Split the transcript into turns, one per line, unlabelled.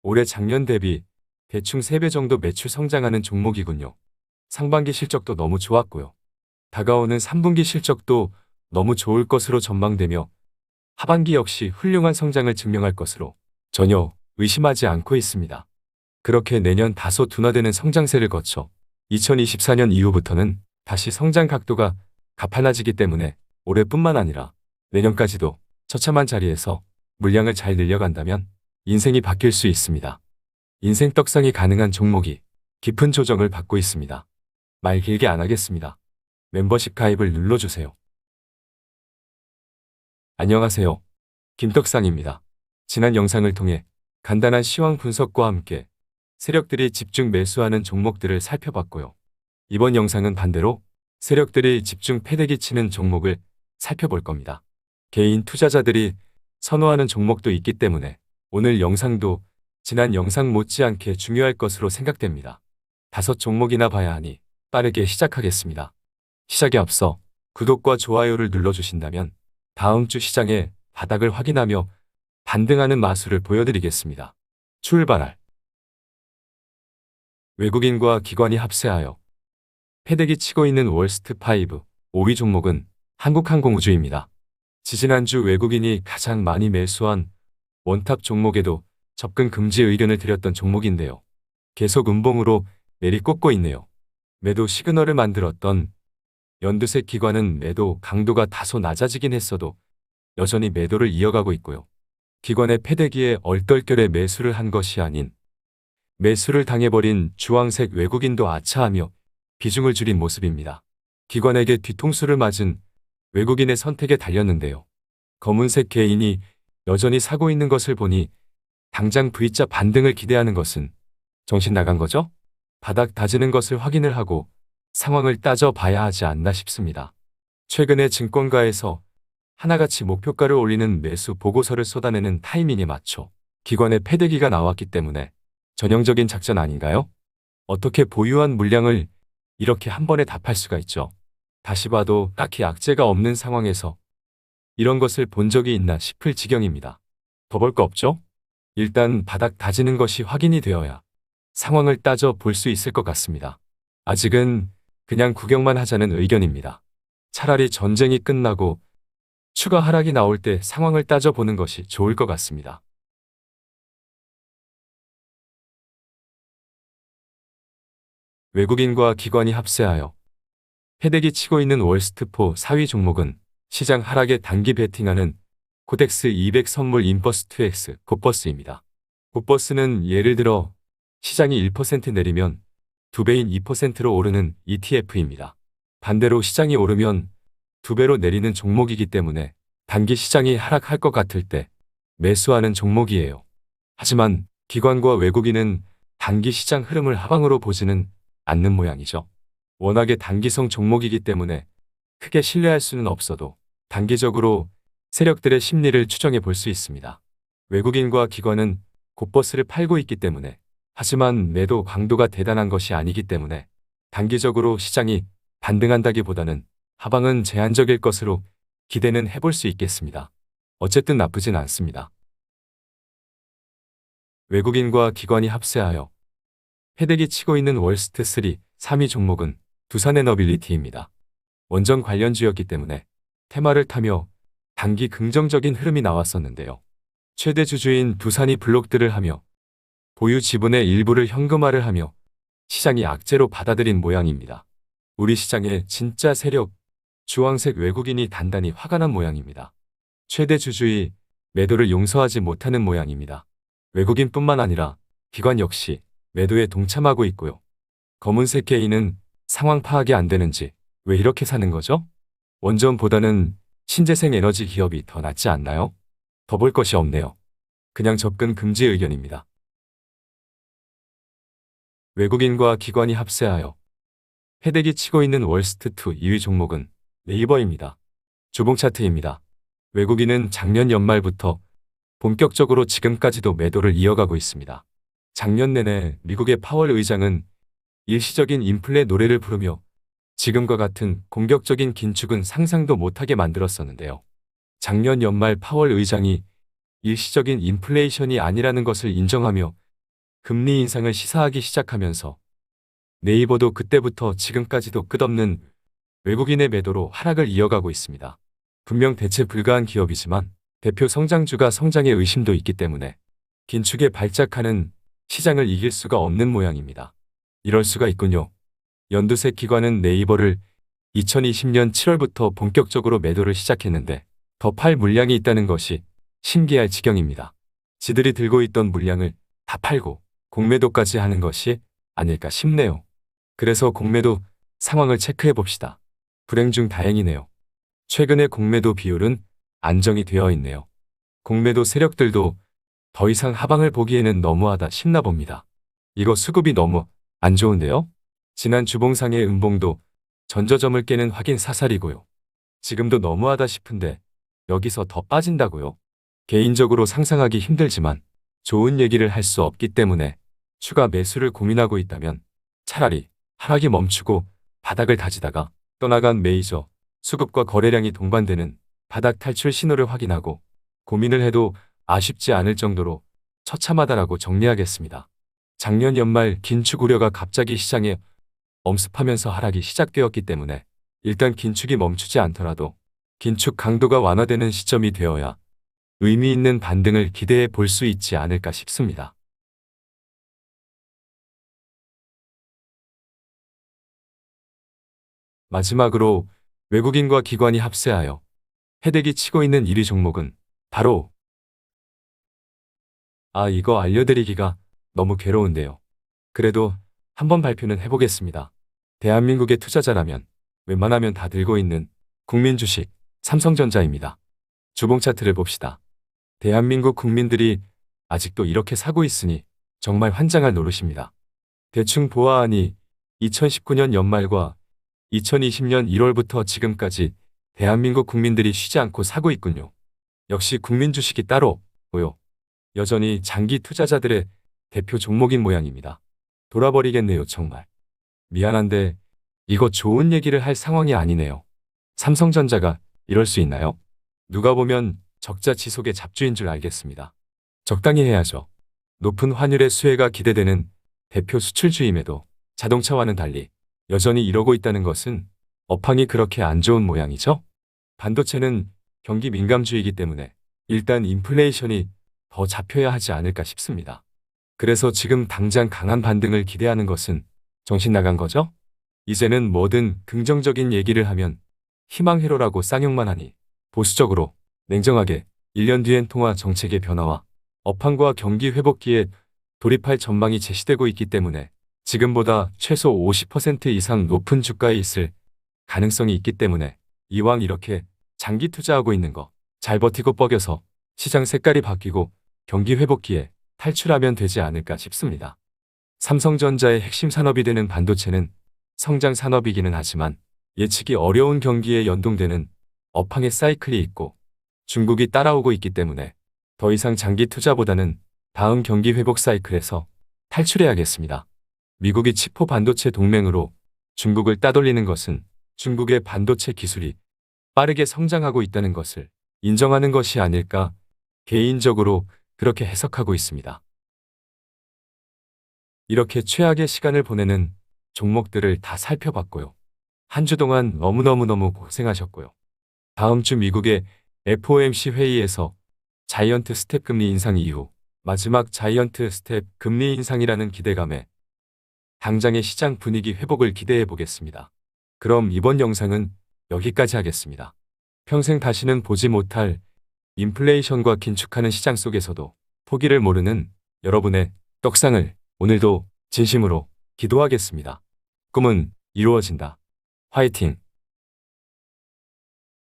올해 작년 대비 대충 3배 정도 매출 성장하는 종목이군요. 상반기 실적도 너무 좋았고요. 다가오는 3분기 실적도 너무 좋을 것으로 전망되며 하반기 역시 훌륭한 성장을 증명할 것으로 전혀 의심하지 않고 있습니다. 그렇게 내년 다소 둔화되는 성장세를 거쳐 2024년 이후부터는 다시 성장 각도가 가팔라지기 때문에 올해뿐만 아니라 내년까지도 처참한 자리에서 물량을 잘 늘려간다면 인생이 바뀔 수 있습니다. 인생 떡상이 가능한 종목이 깊은 조정을 받고 있습니다. 말 길게 안 하겠습니다. 멤버십 가입을 눌러주세요. 안녕하세요. 김떡상입니다. 지난 영상을 통해 간단한 시황 분석과 함께 세력들이 집중 매수하는 종목들을 살펴봤고요. 이번 영상은 반대로 세력들이 집중 패대기 치는 종목을 살펴볼 겁니다. 개인 투자자들이 선호하는 종목도 있기 때문에 오늘 영상도 지난 영상 못지않게 중요할 것으로 생각됩니다. 5종목이나 봐야 하니 빠르게 시작하겠습니다. 시작에 앞서 구독과 좋아요를 눌러주신다면 다음 주 시장의 바닥을 확인하며 반등하는 마술을 보여드리겠습니다. 출발할. 외국인과 기관이 합세하여 패대기 치고 있는 월스트5 5위 종목은 한국항공우주입니다. 지지난주 외국인이 가장 많이 매수한 원탑 종목에도 접근 금지 의견을 드렸던 종목인데요. 계속 음봉으로 내리꽂고 있네요. 매도 시그널을 만들었던 연두색 기관은 매도 강도가 다소 낮아지긴 했어도 여전히 매도를 이어가고 있고요. 기관의 패대기에 얼떨결에 매수를 한 것이 아닌 매수를 당해버린 주황색 외국인도 아차하며 비중을 줄인 모습입니다. 기관에게 뒤통수를 맞은 외국인의 선택에 달렸는데요. 검은색 개인이 여전히 사고 있는 것을 보니 당장 V자 반등을 기대하는 것은 정신 나간 거죠? 바닥 다지는 것을 확인을 하고 상황을 따져봐야 하지 않나 싶습니다. 최근에 증권가에서 하나같이 목표가를 올리는 매수 보고서를 쏟아내는 타이밍에 맞춰 기관의 패대기가 나왔기 때문에 전형적인 작전 아닌가요? 어떻게 보유한 물량을 이렇게 한 번에 다 팔 수가 있죠? 다시 봐도 딱히 악재가 없는 상황에서 이런 것을 본 적이 있나 싶을 지경입니다. 더 볼 거 없죠? 일단 바닥 다지는 것이 확인이 되어야 상황을 따져 볼 수 있을 것 같습니다. 아직은 그냥 구경만 하자는 의견입니다. 차라리 전쟁이 끝나고 추가 하락이 나올 때 상황을 따져보는 것이 좋을 것 같습니다. 외국인과 기관이 합세하여 패대기 치고 있는 월스트4 4위 종목은 시장 하락에 단기 베팅하는 코덱스 200 선물 인버스2X 곱버스입니다. 곱버스는 예를 들어 시장이 1% 내리면 2배인 2%로 오르는 ETF입니다. 반대로 시장이 오르면 2배로 내리는 종목이기 때문에 단기 시장이 하락할 것 같을 때 매수하는 종목이에요. 하지만 기관과 외국인은 단기 시장 흐름을 하방으로 보지는 않는 모양이죠. 워낙에 단기성 종목이기 때문에 크게 신뢰할 수는 없어도 단기적으로 세력들의 심리를 추정해 볼 수 있습니다. 외국인과 기관은 곱버스를 팔고 있기 때문에 하지만 매도 강도가 대단한 것이 아니기 때문에 단기적으로 시장이 반등한다기보다는 하방은 제한적일 것으로 기대는 해볼 수 있겠습니다. 어쨌든 나쁘진 않습니다. 외국인과 기관이 합세하여 패대기 치고 있는 월스트3 3위 종목은 두산에너빌리티입니다. 원전 관련주였기 때문에 테마를 타며 단기 긍정적인 흐름이 나왔었는데요. 최대 주주인 두산이 블록들을 하며 보유 지분의 일부를 현금화를 하며 시장이 악재로 받아들인 모양입니다. 우리 시장의 진짜 세력, 주황색 외국인이 단단히 화가 난 모양입니다. 최대 주주의 매도를 용서하지 못하는 모양입니다. 외국인뿐만 아니라 기관 역시 매도에 동참하고 있고요. 검은색 개인은 상황 파악이 안 되는지 왜 이렇게 사는 거죠? 원전보다는 신재생 에너지 기업이 더 낫지 않나요? 더 볼 것이 없네요. 그냥 접근 금지 의견입니다. 외국인과 기관이 합세하여 패대기 치고 있는 월스트2 2위 종목은 네이버입니다. 주봉 차트입니다. 외국인은 작년 연말부터 본격적으로 지금까지도 매도를 이어가고 있습니다. 작년 내내 미국의 파월 의장은 일시적인 인플레 노래를 부르며 지금과 같은 공격적인 긴축은 상상도 못하게 만들었었는데요. 작년 연말 파월 의장이 일시적인 인플레이션이 아니라는 것을 인정하며 금리 인상을 시사하기 시작하면서 네이버도 그때부터 지금까지도 끝없는 외국인의 매도로 하락을 이어가고 있습니다. 분명 대체 불가한 기업이지만 대표 성장주가 성장의 의심도 있기 때문에 긴축에 발작하는 시장을 이길 수가 없는 모양입니다. 이럴 수가 있군요. 연두색 기관은 네이버를 2020년 7월부터 본격적으로 매도를 시작했는데 더 팔 물량이 있다는 것이 신기할 지경입니다. 지들이 들고 있던 물량을 다 팔고 공매도까지 하는 것이 아닐까 싶네요. 그래서 공매도 상황을 체크해 봅시다. 불행 중 다행이네요. 최근의 공매도 비율은 안정이 되어 있네요. 공매도 세력들도 더 이상 하방을 보기에는 너무하다 싶나 봅니다. 이거 수급이 너무 안 좋은데요? 지난 주봉상의 음봉도 전저점을 깨는 확인 사살이고요. 지금도 너무하다 싶은데 여기서 더 빠진다고요? 개인적으로 상상하기 힘들지만 좋은 얘기를 할 수 없기 때문에 추가 매수를 고민하고 있다면 차라리 하락이 멈추고 바닥을 다지다가 떠나간 메이저 수급과 거래량이 동반되는 바닥 탈출 신호를 확인하고 고민을 해도 아쉽지 않을 정도로 처참하다라고 정리하겠습니다. 작년 연말 긴축 우려가 갑자기 시장에 엄습하면서 하락이 시작되었기 때문에 일단 긴축이 멈추지 않더라도 긴축 강도가 완화되는 시점이 되어야 의미 있는 반등을 기대해 볼 수 있지 않을까 싶습니다. 마지막으로 외국인과 기관이 합세하여 해대기 치고 있는 1위 종목은 바로 이거 알려드리기가 너무 괴로운데요. 그래도 한번 발표는 해보겠습니다. 대한민국의 투자자라면 웬만하면 다 들고 있는 국민 주식 삼성전자입니다. 주봉 차트를 봅시다. 대한민국 국민들이 아직도 이렇게 사고 있으니 정말 환장할 노릇입니다. 대충 보아하니 2019년 연말과 2020년 1월부터 지금까지 대한민국 국민들이 쉬지 않고 사고 있군요. 역시 국민 주식이 따로 없고요. 여전히 장기 투자자들의 대표 종목인 모양입니다. 돌아버리겠네요, 정말. 미안한데 이거 좋은 얘기를 할 상황이 아니네요. 삼성전자가 이럴 수 있나요? 누가 보면 적자 지속의 잡주인 줄 알겠습니다. 적당히 해야죠. 높은 환율의 수혜가 기대되는 대표 수출주임에도 자동차와는 달리 여전히 이러고 있다는 것은 업황이 그렇게 안 좋은 모양이죠? 반도체는 경기 민감주이기 때문에 일단 인플레이션이 더 잡혀야 하지 않을까 싶습니다. 그래서 지금 당장 강한 반등을 기대하는 것은 정신 나간 거죠? 이제는 뭐든 긍정적인 얘기를 하면 희망회로라고 쌍욕만 하니 보수적으로 냉정하게 1년 뒤엔 통화 정책의 변화와 업황과 경기 회복기에 돌입할 전망이 제시되고 있기 때문에 지금보다 최소 50% 이상 높은 주가에 있을 가능성이 있기 때문에 이왕 이렇게 장기 투자하고 있는 거 잘 버티고 뻐겨서 시장 색깔이 바뀌고 경기 회복기에 탈출하면 되지 않을까 싶습니다. 삼성전자의 핵심 산업이 되는 반도체는 성장 산업이기는 하지만 예측이 어려운 경기에 연동되는 업황의 사이클이 있고 중국이 따라오고 있기 때문에 더 이상 장기 투자보다는 다음 경기 회복 사이클에서 탈출해야겠습니다. 미국이 치포 반도체 동맹으로 중국을 따돌리는 것은 중국의 반도체 기술이 빠르게 성장하고 있다는 것을 인정하는 것이 아닐까 개인적으로 그렇게 해석하고 있습니다. 이렇게 최악의 시간을 보내는 종목들을 다 살펴봤고요. 한 주 동안 너무너무 고생하셨고요. 다음 주 미국의 FOMC 회의에서 자이언트 스텝 금리 인상 이후 마지막 자이언트 스텝 금리 인상이라는 기대감에 당장의 시장 분위기 회복을 기대해 보겠습니다. 그럼 이번 영상은 여기까지 하겠습니다. 평생 다시는 보지 못할 인플레이션과 긴축하는 시장 속에서도 포기를 모르는 여러분의 떡상을 오늘도 진심으로 기도하겠습니다. 꿈은 이루어진다. 화이팅!